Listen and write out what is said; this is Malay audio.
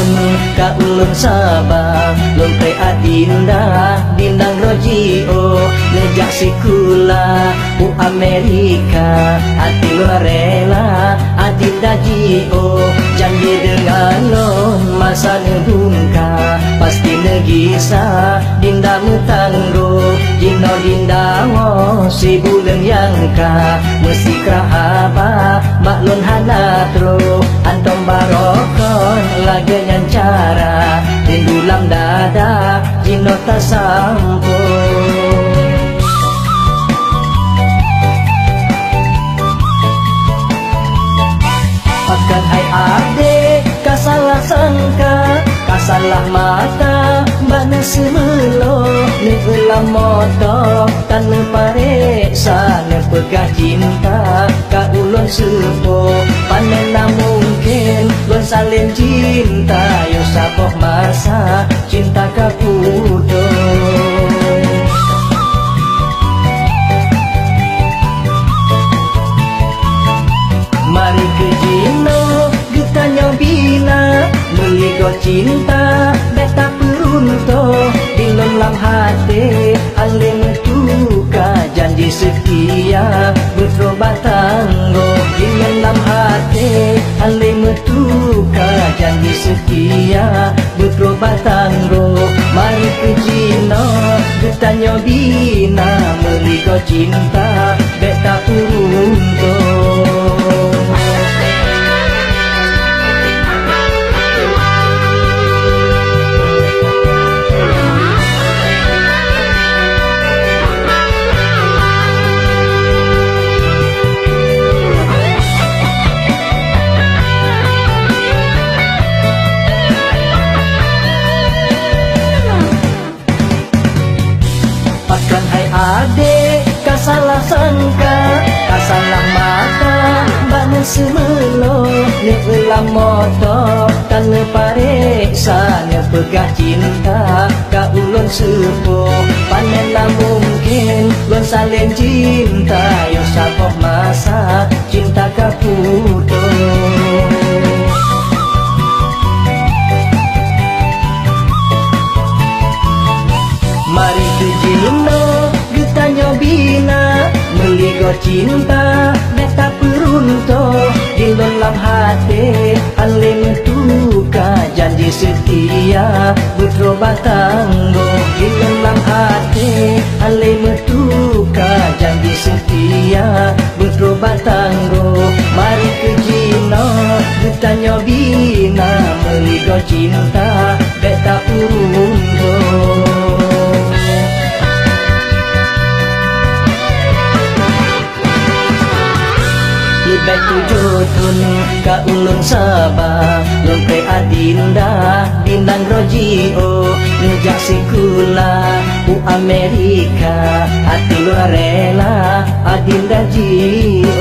jotun ka ulun Sabah lompe adinda dindang rojio ngejak sikula u Amerika hati rela adinda jio janji dengan lo masa nebungka pasti negisa dinda mutanggo jino dinda wo si bulan yang ka mesti krahaba maklun hanatro antom barokon lagi nyancara rindulam dada jino tasampo akan hai ade kasalah sangka kasalah mata bana semelo neulah moto tan pareksa nepegah cinta ka ulun sepo panena mungkin lon salin cinta yo sapoh masa cinta ka pudo mari ke jino getanya bina meligo cinta beta perunto dilon lam hati alim tuka janji setia bertobat tanggo dilon lam hati alim tuka janji setia bertobat tanggo mari ke jino getanya bina meligo cinta beta perunto akan hai ade kasalah sangka kasalah mata bana semelo neulah moto tan pareksa nepegah cinta ka ulun sepo panena mungkin lon salin cinta yo sapoh masa cinta ka pudo mari tujino getanya bina meligo cinta beta perunto dilon lam hati alim tuka janji setia bertobat tanggo dilon lam hati alim tuka janji setia bertobat tanggo mari ke jino getanya bina meligo cinta beta perunto lebih tujotun ka ulun Sabah lompe adinda dindang rojio ngejak sikula u Amerika hati rela adinda jio